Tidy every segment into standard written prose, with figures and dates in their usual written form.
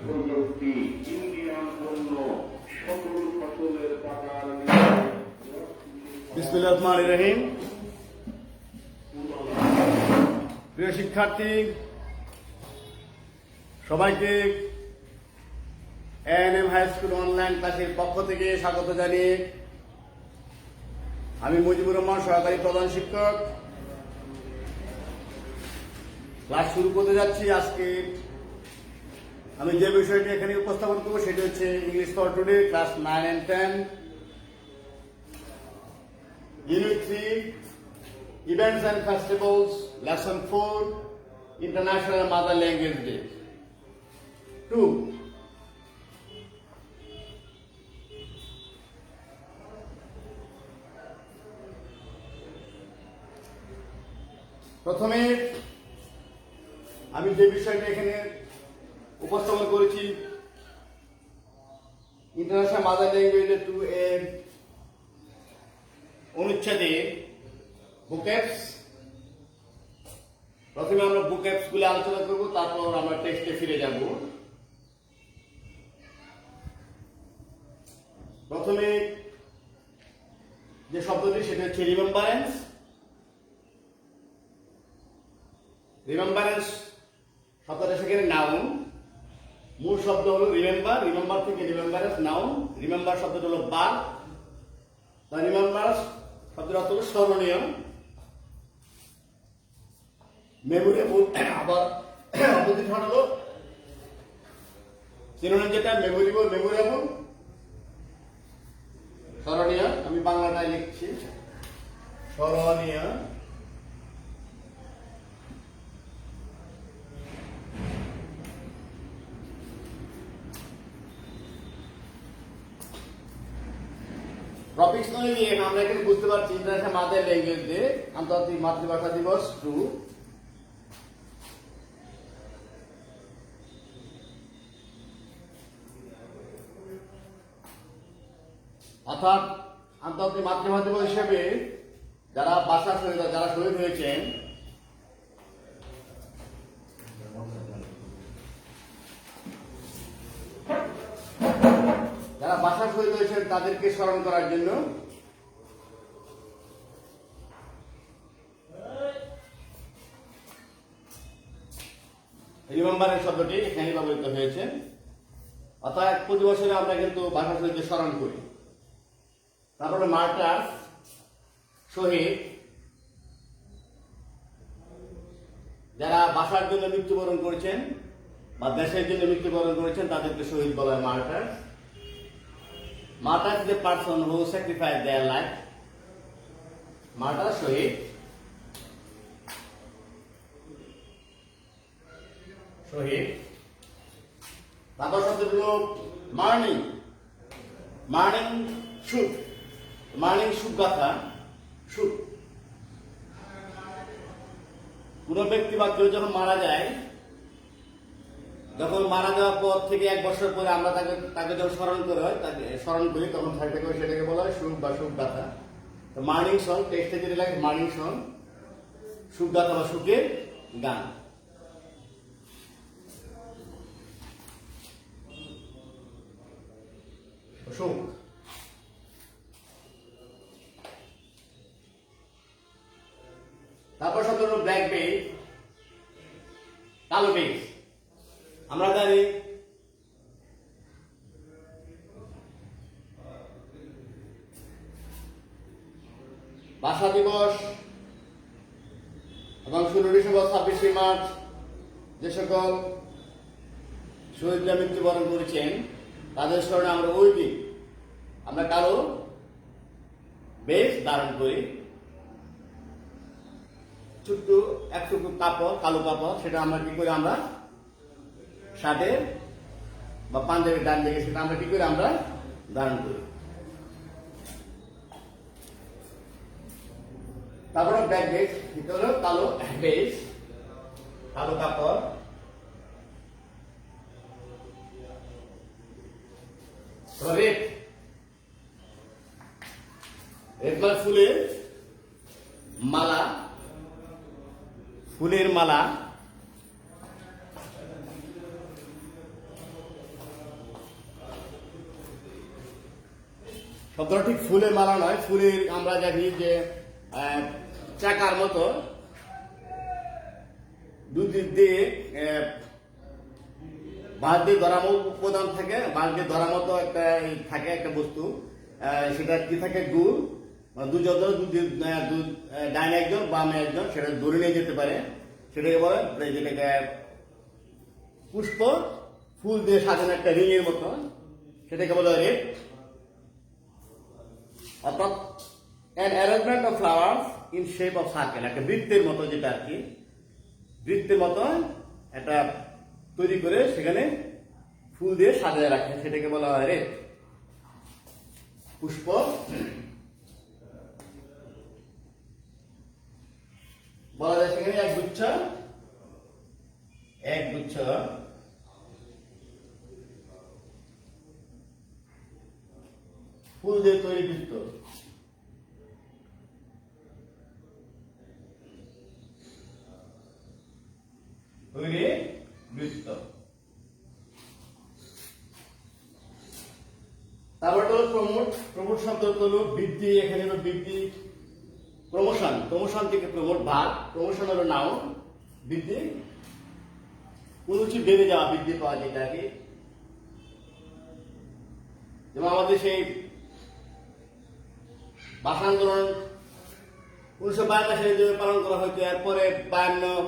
প্রযুক্তি ইন্ডিয়ান পণ্য সকল ফসলের বাজার বিসমিল্লাহির রহমানির রহিম। প্রিয় শিক্ষার্থী সবাইকে এএনএম হাই স্কুল অনলাইন ক্লাসের পক্ষ থেকে স্বাগত জানিয়ে আমি মুজিবুর রহমান, সহকারী প্রধান শিক্ষক, ক্লাস শুরু করতে যাচ্ছি। আজকে আমি যে বিষয়টি এখানে উপস্থাপন করবো সেটি হচ্ছে English for today, class 9 and 10, Unit 3, Events and Festivals, Lesson 4, International Mother Language Day. 2. প্রথমে আমি যে বিষয়টি এখানে উপস্থাপন করেছি ইন্টারন্যাশনাল মাদার ল্যাঙ্গুয়েজ 2 এর অনুচ্ছেদে বুকএপস। প্রথমে আমরা বুকএপস গুলো আলোচনা করব, তারপর আমরা টেক্সটে ফিরে যাব। প্রথমে যে শব্দটি সেটা হচ্ছে রিমেম্বারেন্স। রিমেম্বারেন্স শব্দটা সেখানে নাউন, মূল শব্দ হলো রিমেম্বার, রিমেম্বার থেকে রিমেম্বারেন্স নাউন, রিমেম্বার শব্দটা হলো বার, রিমেম্বারেন্স শব্দের অর্থ হলো স্মরণীয়। মেমোরেবল আবার অপোজিট হলো সিনোনিম, যেটা মেমোরেবল, মেমোরেবল স্মরণীয়। আমি বাংলাটায় লিখছি স্মরণীয়। টপিকস নিয়ে আমরা এখানে বুঝতে পারছি ইন্টারন্যাশনাল মাদার ল্যাঙ্গুয়েজ ডে, আন্তর্জাতিক মাতৃভাষা দিবস 2। অর্থাৎ আন্তর্জাতিক মাতৃভাষা দিবস হিসেবে যারা শহীদ হয়েছেন, যারা ভাষা শহীদ হয়েছেন তাদেরকে স্মরণ করার জন্য রিমেম্বারের শব্দটি এখানে ব্যবহৃত হয়েছে। অর্থাৎ প্রতি বছরে আমরা কিন্তু ভাষা শহীদদের স্মরণ করি। তারপরে মার্টার, শহীদ, যারা ভাষার জন্য মৃত্যুবরণ করেছেন বা দেশের জন্য মৃত্যুবরণ করেছেন তাদেরকে শহীদ বলা হয় martyr. Martyr is the person who sacrificed their life. Martyr, শহীদ। শহীদ। তারপর শব্দ হলো মার্নিং। মার্নিং সুখ, মার্নিং সুখ গাথা, সুখ। কোন ব্যক্তি বা কেউ যখন মারা যায়, যখন মারা যাওয়ার পর থেকে 1 বছর পরে আমরা তাকে যখন স্মরণ করি তখন সেটাকে বলা হয় সুখ বা সুখ গাথা। তো মার্নিং সং, টেক্সটে যেটা লাগে মার্নিং সং, সুখ গাথা বা সুখের গান। সুখ। তারপর শব্দ হলো ব্ল্যাক বেজ, কালো বেজ। আমরা জানি ভাষা দিবস এবং 16 ডিসেম্বর 26শে মার্চ যে সকল শহীদরা মৃত্যুবরণ করেছেন তাদের স্মরণে আমরা ওই দিন আমরা কালো বেশ ধারণ করি, ছোট্ট একটুকু কাপড়, কালো কাপড়, সেটা আমরা কি করি, আমরা শার্টে বা পাঞ্জাবির ডান দিকে সেটা আমরা কি করি, আমরা ধারণ করি। তারপরে ব্ল্যাক বেজ, এটা হলো কালো বেজ, কালো কাপড়। রেড, রেড মানে ফুলের মালা, ফুলের মালা। শব্দটা ঠিক ফুলের মালা নয়। ফুলের আমরা জানি যে চাকার মতো দুদিক দিয়ে বাঁশ দিয়ে ধরা মতো উপাদান থাকে, বাঁশ দিয়ে ধরা মতো একটা থাকে একটা বস্তু, সেটা কি থাকে গুড়, দুজন ডাইনে একজন বামে একজন সেটা ধরে নিয়ে যেতে পারে, সেটাকে বলে যেটাকে পুষ্প ফুল দিয়ে সাজানো একটা রিং এর মতো, সেটাকে বলে রেট। অর্থাৎ an arrangement of flowers in shape of circle, একটা বৃত্তের মতো, যেটা আর কি বৃত্তের মতো একটা তৈরি করে সেখানে ফুল দিয়ে সাজিয়ে রাখে, সেটাকে বলা হয় রেট। পুষ্প বলা যায় সেখানে এক গুচ্ছ ফুল দিয়ে তৈরি বৃত্ত। বৃত্ত। তারপর হলো প্রমোট। প্রমোট শব্দ হলো বৃদ্ধি, এখানে হলো বৃদ্ধি, প্রমোশন, প্রমোশন থেকে প্রমোট ভাগ, প্রমোশন হলো নাউন, বৃদ্ধি কোন কিছু বেড়ে যাওয়া, বৃদ্ধি পাওয়া, যেটা কি যেমন আমাদের সেই ভাষা আন্দোলন 1952 সালে যে পালন করা হয়তো, এরপরে 52,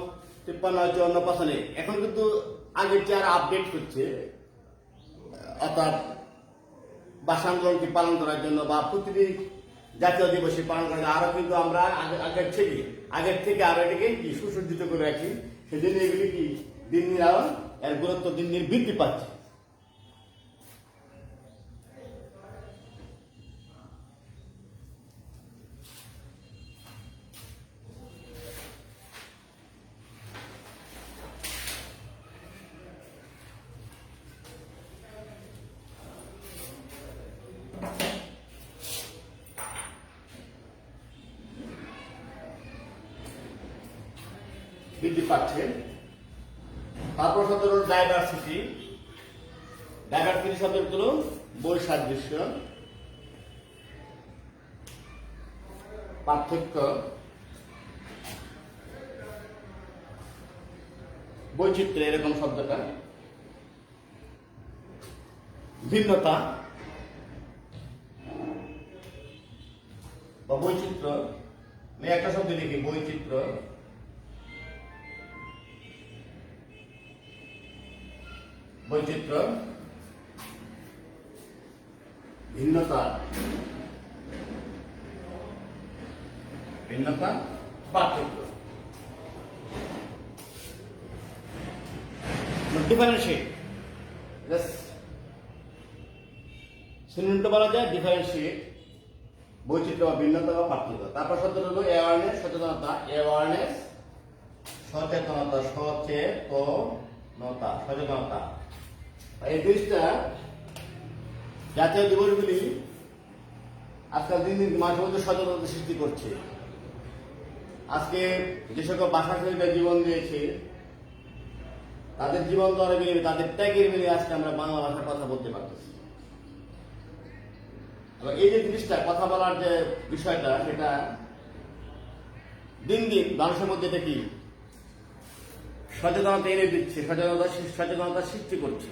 53, 54, 55, এখন কিন্তু আগের চেয়ে আর আপডেট হচ্ছে। অর্থাৎ ভাষা আন্দোলনকে পালন করার জন্য বা প্রতিটি জাতীয় দিবসে পালন করার জন্য আরো কিন্তু আমরা আগের থেকে আরো এটাকে কি সুসজ্জিত করে রাখি। সেজন্য এগুলি কি দিন দিন আরো এর গুরুত্ব দিন দিন বৃদ্ধি পাচ্ছে। বৃদ্ধি পাচ্ছে। তারপর শব্দ হল ডাইভার্সিটি। ডাইভার্সিটি শব্দ হল বৈসাদৃশ্য, পার্থক্য, বৈচিত্র্য, এরকম শব্দটা। ভিন্নতা বা বৈচিত্র্য, আমি একটা শব্দ লিখি বৈচিত্র্য। বৈচিত্র্য, ভিন্নতা, ভিন্নতা, পার্থক্য। ডিফারেন্সিয়েট, সিনোনিমটা বলা যায় ডিফারেন্সিয়েট, বৈচিত্র্য বা ভিন্নতা বা পার্থক্য। তারপর শব্দটা হলো অ্যাওয়ারনেস, সচেতনতা। অ্যাওয়ারনেস, সচেতনতা, সচেতনতা, সচেতনতা। এই জিনিসটা জাতীয় দিবসগুলি আজকাল দিন দিন মাঝে মধ্যে সচেতনতা সৃষ্টি করছে। আজকে যে সকল ভাষা শহীদরা জীবন দিয়েছে, তাদের জীবন দ্বারা মিলিয়ে, তাদের ত্যাগের মিলিয়ে আজকে আমরা বাংলা ভাষায় কথা বলতে পারতেছি। এই যে জিনিসটা, কথা বলার যে বিষয়টা, সেটা দিন দিন মানুষের মধ্যে এটা কি সচেতনতা এনে দিচ্ছে, সচেতনতা সৃষ্টি করছে।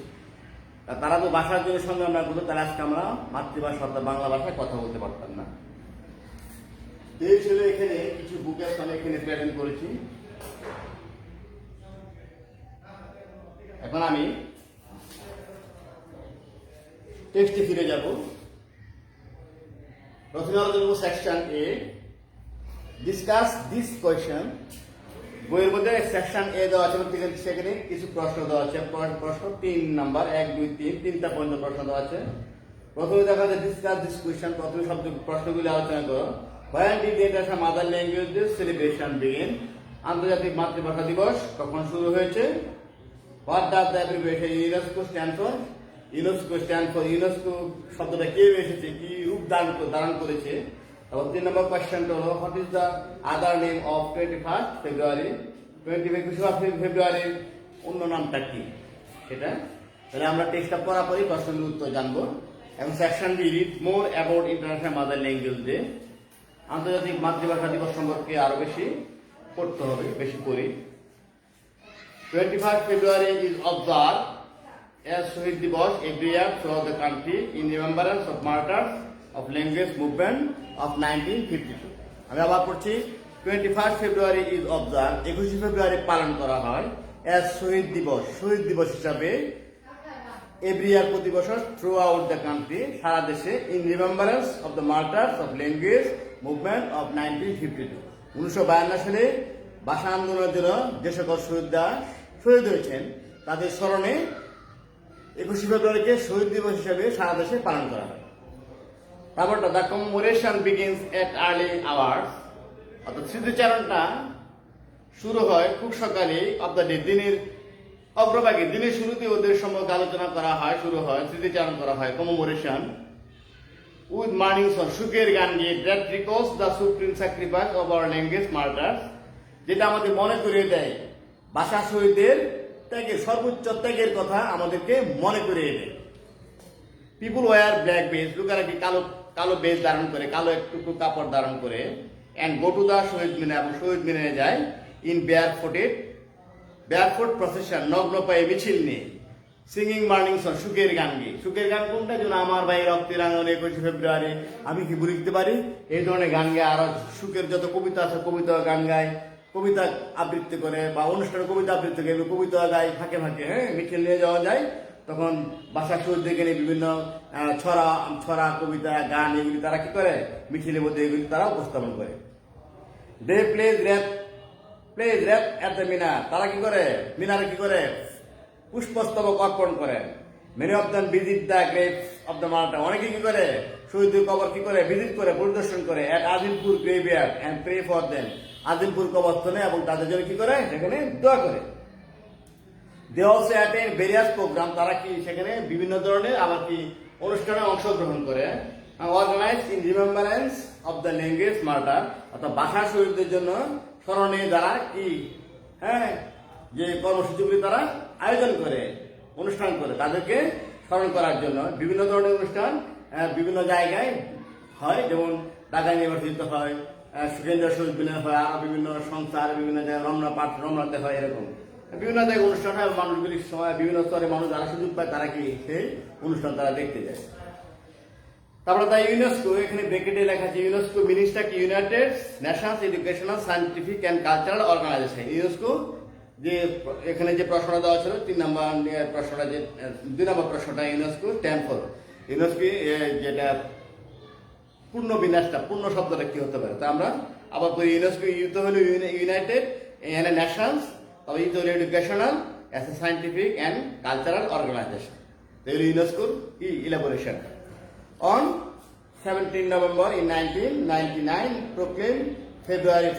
তারা তো ভাষার জন্য সংগ্রাম না করতো, তাহলে আজকে আমরা মাতৃভাষা অর্থাৎ বাংলা ভাষায় কথা বলতে পারতাম না। এই ছিল এখানে কিছু বুকের আমি এখানে প্রেজেন্ট করেছি। এখন আমি টেক্সটে ফিরে যাব। প্রথমে আলোচনা করব section A, discuss this question. বইয়ের মধ্যে সেকশন এ দেওয়া আছে, সেখানে কিছু প্রশ্ন দেওয়া আছে। প্রশ্ন 3 নাম্বার, 1, 2, 3, 3টা পর্যন্ত প্রশ্ন দেওয়া আছে। প্রথমে দেখা যায় ডিসকাস দিস কোয়েশ্চেন, প্রথমে শব্দ প্রশ্নগুলি আলোচনা করো। When did the International Mother Language Day celebration begin? আন্তর্জাতিক মাতৃভাষা দিবস কখন শুরু হয়েছে? What does the abbreviation UNESCO stand for? UNESCO stand for, UNESCO শব্দটা কে এসেছে, কি রূপ ধারণ করেছে? তারপর 3 নম্বর কোয়েশ্চেনটা হলো what is the other name of 21 ফেব্রুয়ারি? 21 ফেব্রুয়ারির অন্য নামটা কি? সেটা তাহলে আমরা টেক্সটটা পড়া পরই প্রশ্নের উত্তর জানবো। এবং section B read more about international mother language day. আন্তর্জাতিক মাতৃভাষা দিবস সম্পর্কে আরো বেশি পড়তে হবে, বেশি পড়ি। 21st February is observed as Shahid Divas every year throughout the country in remembrance of martyrs of language movement of 1952. আমি আবার পড়ছি, 21st February is observed, 21 ফেব্রুয়ারি পালন করা হয় as শহীদ দিবস, শহীদ দিবস হিসাবে এভরি ইয়ার প্রতি বছর থ্রু আউট দ্য কান্ট্রি, সারা দেশে, in remembrance of the martyrs of language movement of 1952। 1952 সালে ভাষা আন্দোলনের জন্য যে সকল শহীদ হয়েছেন তাদের স্মরণে 21 ফেব্রুয়ারিকে শহীদ দিবস হিসাবে সারা দেশে পালন করা হয়। তারপরটা the commemoration begins at early hours, অর্থাৎ স্মৃতিচারণটা শুরু হয় খুব সকালে অফ দ্য ডে, দিনের অগ্রভাগে, দিনের শুরুতে ওদের সম্পর্কে আলোচনা করা হয়, শুরু হয়, স্মৃতিচারণ করা হয়, কমেমোরেশন উইথ মর্নিং সং, সুখের গান গিয়ে, that recalls the supreme sacrifice of our language martyrs, যেটা আমাদের মনে করিয়ে দেয় ভাষা শহীদদের ত্যাগের, সর্বোচ্চ ত্যাগের কথা আমাদেরকে মনে করিয়ে দেয়। পিপুল ওয়ার ব্ল্যাক বেজ, লোকেরা কি কালো বেজ ধারণ করে, কালো একটু কাপড় ধারণ করে, and go to the Shaheed মিনার, এবং শহীদ মিনারে যায়, ইন বেয়ারফুট প্রসেশন, নগ্ন পায়ে মিছিল নিয়ে, সিঙ্গিং মর্নিং সং, সুখের গান গিয়ে। সুখের গান কোনটা? যেন আমার ভাই রক্তের আঙনে 21 ফেব্রুয়ারি আমি কি লিখতে পারি, এই ধরনের গান গায়। আরো সুখের যত কবিতা আছে, কবিতা গান গায়, কবিতা আবৃত্তি করে, বা অনুষ্ঠানে কবিতা আবৃত্তি করে, কবিতা গায় ফাঁকে ফাঁকে, হ্যাঁ, মিছিল নিয়ে যাওয়া যায়। তখন ভাষা শহীদদেরকে নিয়ে বিভিন্ন ছড়া কবিতা গান এগুলি তারা কি করে, মিছিলের মধ্যে এগুলি তারা উপস্থাপন করে। দে প্লেজ র্যাপ এট দ্য মিনার, তারা কি করে, মিনারে কি করে, পুষ্পস্তবক অর্পণ করেন। Many of them visit the graves of the martyr, অনেকে কি করে, শহীদদের কবর কি করে, ভিজিট করে, পরিদর্শন করে। At Azimpur graveyard and pray for them, Azimpur কবরস্থানে এবং তাদের জন্য কি করে, সেখানে দোয়া করে। They also attend various program, তারা কি সেখানে বিভিন্ন ধরনের আবার কি অনুষ্ঠানে অংশগ্রহণ করে। Organise in remembrance of the language martyr, অর্থাৎ ভাষা শহীদদের জন্য স্মরণে যারা কি, হ্যাঁ, যে কর্মসূচিগুলি তারা আয়োজন করে, অনুষ্ঠান করে, তাদেরকে স্মরণ করার জন্য বিভিন্ন ধরনের অনুষ্ঠান বিভিন্ন জায়গায় হয়। যেমন ঢাকা ইউনিভার্সিটিতে হয়, সুখেন্দ্র শহীদ মিনার হয়, আর বিভিন্ন সংস্থার বিভিন্ন জায়গায় রমনাতে হয়, এরকম বিভিন্ন জায়গায় অনুষ্ঠান হয়। মানুষগুলির সময় বিভিন্ন স্তরে মানুষ যারা সুযোগ পায় তারা কি সেই অনুষ্ঠান তারা দেখতে যায়। তারপরে তাই ইউনেস্কো, এখানে ব্র্যাকেটে লেখা আছে ইউনেস্কো মিনিস্টার কি, United Nations educational scientific and cultural organisation. UNESCO যে এখানে যে প্রশ্নটা দেওয়া ছিল 3 নম্বর প্রশ্নটা, যে 2 নম্বর প্রশ্নটা, ইউনেস্কো স্ট্যান্ড ফর, ইউনেস্কো যেটা পূর্ণ বিন্যাসটা, পূর্ণ শব্দটা কি হতে পারে, তা আমরা আবার করি। ইউনেস্কো ইউতে হলো ইউনাইটেড নেশনস, তবে ইউতে হলো educational as a scientific and cultural organisation. তাহলে ইউনেস্কোর কি elaboration. On 17 November in 1999, proclaimed February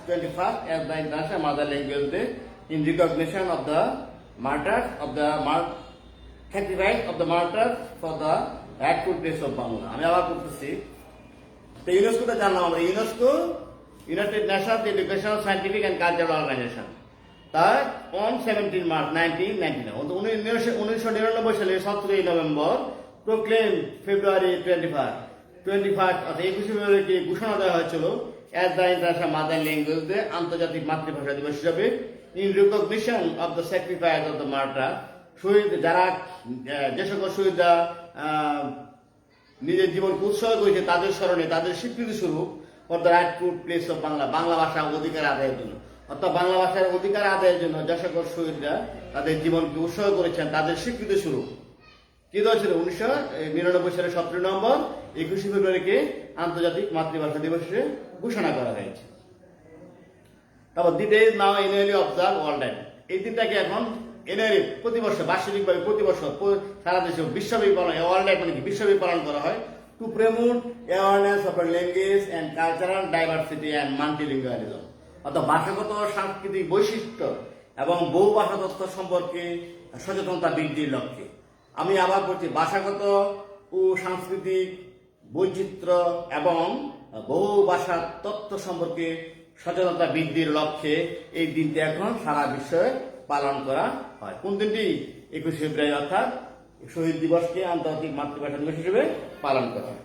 21st as the International Mother Language Day in recognition of the martyrs of the sacrifice of the martyrs for the rightful place of Bangla. আমি আবার বলতেছি, তো ইউনেস্কোটা জানলাম আমরা, UNESCO United Nations educational scientific and cultural organisation, তার on 17 March 1999, 1999 সালে 17 November proclaim ফেব্রুয়ারি 21st, অর্থাৎ 21 ফেব্রুয়ারিকে ঘোষণা দেওয়া হয়েছিল as the international mother language day, আন্তর্জাতিক মাতৃভাষা দিবস হিসাবে, in recognition of the sacrifice of the martyr, শহীদ যারা, যে সকল শহীদরা নিজের জীবনকে উৎসর্গ করেছে তাদের স্মরণে, তাদের স্বীকৃতি স্বরূপ, for the rightful place of Bangla, Bangla ভাষা অধিকার আদায়ের জন্য, অর্থাৎ বাংলা ভাষার অধিকার আদায়ের জন্য যে সকল শহীদরা তাদের জীবনকে উৎসর্গ করেছেন তাদের স্বীকৃতি স্বরূপ কি দেওয়া ছিল 1999 সালের 17 নভেম্বর 21 ফেব্রুয়ারিকে আন্তর্জাতিক মাতৃভাষা দিবস হিসেবে ঘোষণা করা হয়েছে। তারপর the day is now annually observe world, এই দিনটাকে এখন অ্যানুয়ালি প্রতি বছর বার্ষিকভাবে প্রতি বছর সারা দেশে বিশ্বব্যাপী পালন, ওয়ার্ল্ড মানে কি বিশ্বব্যাপী পালন করা হয়, to promote awareness of language and cultural diversity and মাল্টিলিঙ্গুয়ালিজম, অর্থাৎ ভাষাগত সাংস্কৃতিক বৈশিষ্ট্য এবং বহু ভাষা তত্ত্ব সম্পর্কে সচেতনতা বৃদ্ধির লক্ষ্যে। আমি আবার বলছি, ভাষাগত ও সাংস্কৃতিক বৈচিত্র্য এবং বহু ভাষার তত্ত্ব সম্পর্কে সচেতনতা বৃদ্ধির লক্ষ্যে এই দিনটি এখন সারা বিশ্বে পালন করা হয়। কোন দিনটি? 21 ফেব্রুয়ারি, অর্থাৎ শহীদ দিবসকে আন্তর্জাতিক মাতৃভাষা দিবস হিসেবে পালন করা হয়।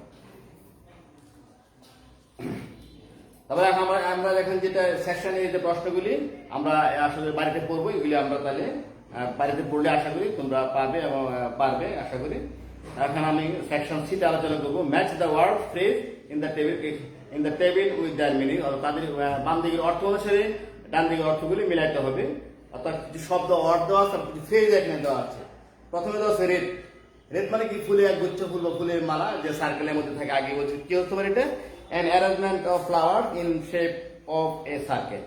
তারপরে আমরা এখন যেটা সেকশনের যে প্রশ্নগুলি আমরা আসলে বাড়িতে পড়বো, এগুলি আমরা তাহলে বাড়িতে পড়লে আশা করি তোমরা পাবে এবং পারবে আশা করি। এখন আমি সেকশন সিতে আলোচনা করবো। Match the word phrase in the table with their meaning. তাদের বাম দিকের অর্থ অনুসারে ডান দিকের অর্থগুলি মিলাইতে হবে। অর্থাৎ কিছু শব্দ ওয়ার্ড দেওয়া আছে, কিছু ফ্রেজ এখানে দেওয়া আছে। প্রথমে দেওয়া আছে রেড। রেড মানে কি? ফুলে এক গুচ্ছ ফুল বা ফুলের মালা যে সার্কেলের মধ্যে থাকে। আগে বলছি কি হতে পারে এটা? An arrangement of flower in shape of A circle.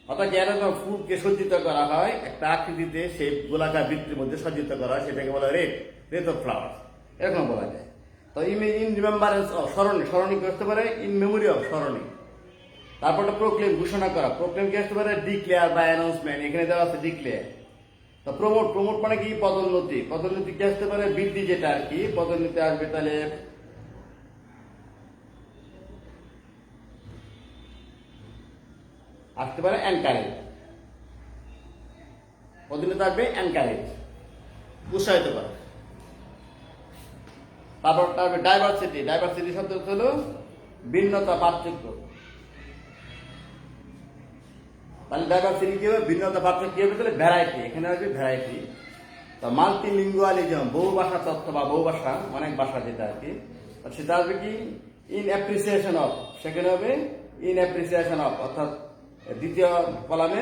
অর্থাৎ অ্যারেঞ্জমেন্ট ফুলকে সজ্জিত করা হয় একটা আকৃতিতে, সেই গোলাকার বৃত্তের মধ্যে সজ্জিত করা হয়, সেটাকে বলা রেড, রেড অফ ফ্লাওয়ার, এরকম বলা যায়। তো ইন রিমেম্বারেন্স অফ, স্মরণে, স্মরণী কি আসতে পারে? ইন মেমোরি অফ, স্মরণী। তারপরটা প্রোক্লেম, ঘোষণা করা। প্রোক্লেম কি আসতে পারে? ডিক্লেয়ার বা অ্যানাউন্সমেন্ট, এখানে দেওয়া আছে ডিক্লেয়ার। তো প্রমোট, প্রমোট মানে কি? পদোন্নতি। পদোন্নতি কি আসতে পারে? বৃদ্ধি, যেটা আর কি পদোন্নতি আসবে তাহলে আসতে পারে এনকারেজ। পদোন্নতি আসবে এনকারেজ, উৎসাহিত করা। তারপর ডাইভার্সিটি। ডাইভার্সিটি শব্দ হলো ভিন্নতা, পার্থক্য। তাহলে ডাইভার্সিটি কি হবে? ভিন্নতা, পার্থক্য কি হবে? তাহলে ভ্যারাইটি, এখানে আসবে ভ্যারাইটি। তো মাল্টিলিঙ্গুয়ালিজম, বহু ভাষা তত্ত্ব বা বহু ভাষা, অনেক ভাষা যেটা আর কি, সেটা আসবে কি? ইন অ্যাপ্রিসিয়েশন অফ, সেখানে হবে ইন অ্যাপ্রিসিয়েশন অফ। অর্থাৎ দ্বিতীয় কলামে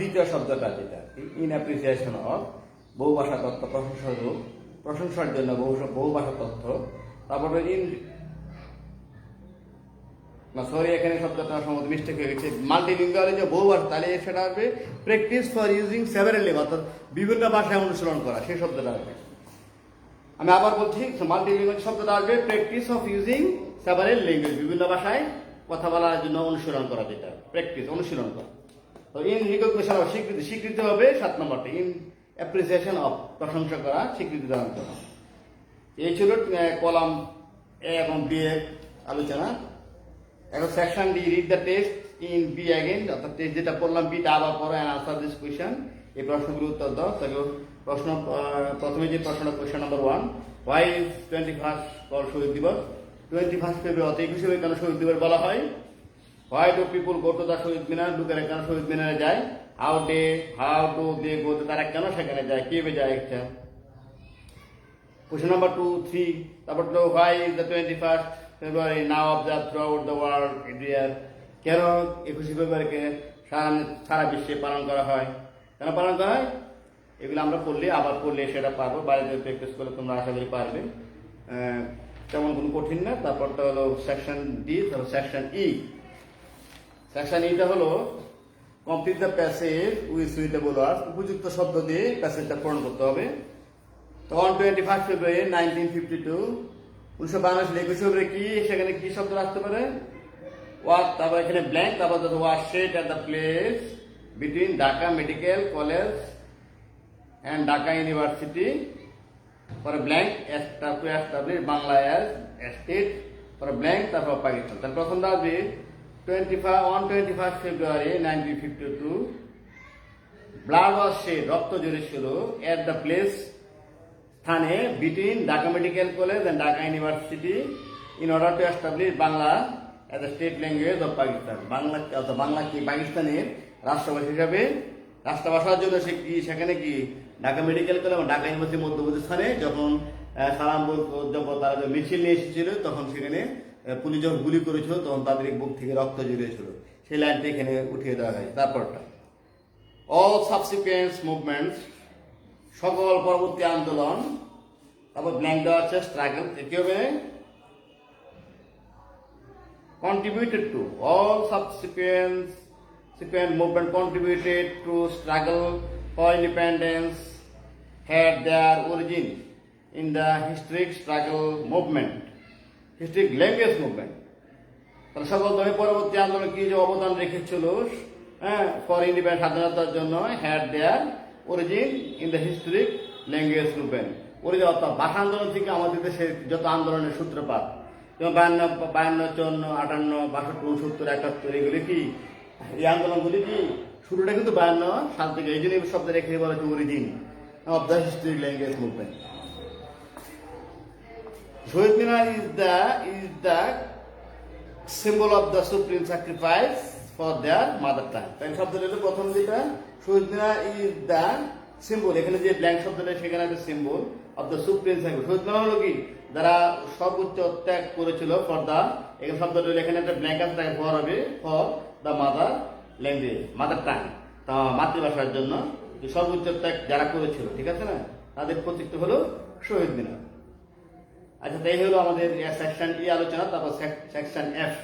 দ্বিতীয় শব্দটা যেটা ইন অ্যাপ্রিসিয়েশন অফ, বহু ভাষা তত্ত্ব, প্রশংসার জন্য বহু ভাষা তথ্য। তারপরে এখানে শব্দটা সম্ভবত মিস্টেক হয়ে গেছে। মাল্টিলিঙ্গুয়ালিজম, বহু ভাষা, তাহলে সেটা আসবে practice for using several language, অর্থাৎ বিভিন্ন ভাষায় অনুশীলন করা, সেই শব্দটা আসবে। আমি আবার বলছি, মাল্টিলিঙ্গুয়াল শব্দটা আসবে practice of using several language, বিভিন্ন ভাষায় কথা বলার জন্য অনুশীলন করা, যেটা প্র্যাকটিস, অনুশীলন করা। তো ইন রিকগনিশন অফ, স্বীকৃতি, স্বীকৃতি হবে 7 নম্বরটা। ইন অ্যাপ্রিসিয়েশন অফ, প্রশংসা করা, স্বীকৃতি দান করা। এই ছিল কলাম এ এবং বি এর আলোচনা। এখন section D, read the text in B again, অর্থাৎ টেক্সট যেটা পড়লাম বিটা আবার পড়ো অ্যান্ড আনসার দিস কোয়েশ্চেন, এই প্রশ্নগুলোর উত্তর দাও। তাহলে প্রশ্ন, প্রথমে যে প্রশ্নটা, question number 1, why is 21st call শহীদ দিবস? 21 ফেব্রুয়ারি অত হিসেবে কেন শহীদ দিবস বলা হয়? Why do people go to the Shaheed Minar? লোকেরা কেন শহীদ মিনারে যায়? হাউ ডু দে গো, তারা কেন সেখানে যায়, কিভাবে যায় একটা। কোয়েশ্চেন নাম্বার 2, 3, তারপর তো why is the 21st February now observe through out the world every year? কেন 21শে ফেব্রুয়ারিকে সারা বিশ্বে পালন করা হয়, কেন পালন করা হয়? এগুলো আমরা পড়লে, আবার পড়লে সেটা পারবো, বাড়িতে প্র্যাকটিস করলে তোমরা আশা করি পারবে, তেমন কোনো কঠিন না। তারপরটা হলো সেকশন ডি। সেকশন ই, সেকশন ইটা হলো complete the passage with suitable words, উপযুক্ত শব্দ দিয়ে প্যাসেজটা পূরণ করতে হবে। তো অন 21 ফেব্রুয়ারি 1952, 1952 সালে 21 ফেব্রুয়ারি কি, সেখানে কি শব্দ রাখতে পারে? ওয়ার, তারপর এখানে ব্ল্যাঙ্ক, তারপর were shed at the place between Dhaka medical college and Dhaka university for blank establish Bangla as state for blank, তারপর পাকিস্তান। তার প্রথম আসবে 21 ফেব্রুয়ারি 1952, ব্লাড ওয়াজ শেড, রক্ত ঝরেছিল, এট দ্য প্লেস, স্থানে, between Dhaka medical college and Dhaka university, in order to establish Bangla as a state language of Pakistan. Bangla কি পাকিস্তানের রাষ্ট্রভাষা হিসাবে, রাষ্ট্রভাষার জন্য সে কি সেখানে কি ঢাকা মেডিকেল কলেজ এবং ঢাকা ইউনিভার্সিটির মধ্যবর্তী স্থানে যখন সালাম যখন তারা মিছিল নিয়ে এসেছিল, তখন সেখানে পুলিশ যখন গুলি করেছিল, তখন তাদের বুক থেকে রক্ত জড়িয়েছিল, সেই লাইনটা এখানে উঠিয়ে দেওয়া হয়। তারপরটা অল সাবসিকুয়েন্ট মুভমেন্টস, সকল পরবর্তী আন্দোলন, তারপর ব্ল্যাঙ্ক দেওয়া আছে স্ট্রাগল, কি হবে? contributed to, all subsequent movement contributed to struggle for independence, had their origin in the historic struggle movement, historic language movement. তাহলে সকল ধরনের পরবর্তী আন্দোলন কি যে অবদান রেখেছিল ফর ইন্ডিপেন্ডেন্স, স্বাধীনতার জন্য, had their origin in the historic language movement. Origin অর্থাৎ ভাষা আন্দোলন থেকে আমাদের দেশের যত আন্দোলনের সূত্রপাত, যেমন 52, 54, 58, 62, 70, 71, এগুলি কি, এই আন্দোলনগুলি কি শুরুটা কিন্তু 52 সাল থেকে, এই জন্য শব্দ রেখে বলা হচ্ছে origin. of the historic language movement. Shohid Minar is the symbol of the supreme sacrifice for their mother tongue. তাই শব্দটা হলো প্রথম যেটা Shaheed Minar is the symbol, এখানে যে ব্ল্যাঙ্ক শব্দটা সেখানে একটা symbol of the supreme cycle. Shaheed Minar হলো কি যারা সর্বোচ্চ ত্যাগ করেছিল ফর দা, এখানে শব্দটা হলো এখানে একটা ব্ল্যাঙ্ক আছে তাকে ফর হবে for the mother language, mother tongue, তা মাতৃভাষার জন্য যে সর্বোচ্চ ত্যাগ যারা করেছিল, ঠিক আছে না, তাদের প্রতীক হলো শহীদ মিনার। আচ্ছা, তাই হলো আমাদের সেকশন ই আলোচনা। তারপর section F,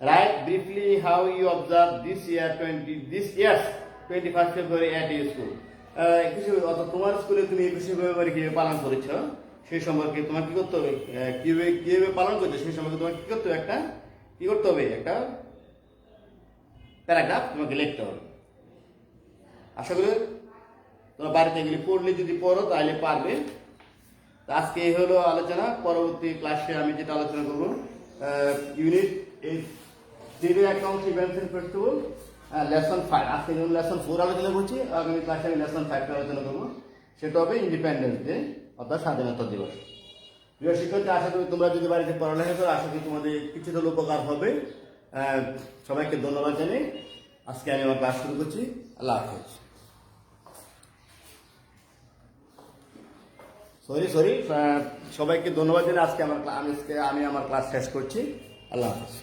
write briefly how you observe this year 21 February at your school. অর্থাৎ তোমার স্কুলে তুমি 21 ফেব্রুয়ারি কিভাবে পালন করেছ সেই সম্পর্কে তোমার কি করতে হবে, কিভাবে পালন করছো সেই সম্পর্কে তোমার কি করতে হবে, একটা প্যারাগ্রাফ তোমাকে লিখতে হবে। আশা করি তোমার বাড়িতে এগুলি পড়লে, যদি পড়ো তাহলে পারবে। আজকে এই হলো আলোচনা। পরবর্তী ক্লাসে আমি যেটা আলোচনা করবো unit 0 account events and festival lesson 5। আজকে যেমন লেসন 4 আলোচনা করছি, আগামী ক্লাসে আমি লেসন 5 আলোচনা করবো। সেটা হবে ইন্ডিপেন্ডেন্স ডে অর্থাৎ স্বাধীনতা দিবস। প্রিয় শিক্ষার্থী, আশা করি তোমরা যদি বাড়িতে পড়ালেখা করো, আশা করি তোমাদের কিছুটা উপকার হবে। সবাইকে ধন্যবাদ জানাই। আজকে আমি আমার ক্লাস শুরু করছি। আল্লাহ হাফেজ। সরি সবাইকে ধন্যবাদ জানাই। আজকে আমি আমার ক্লাস শেষ করছি। আল্লাহ হাফেজ।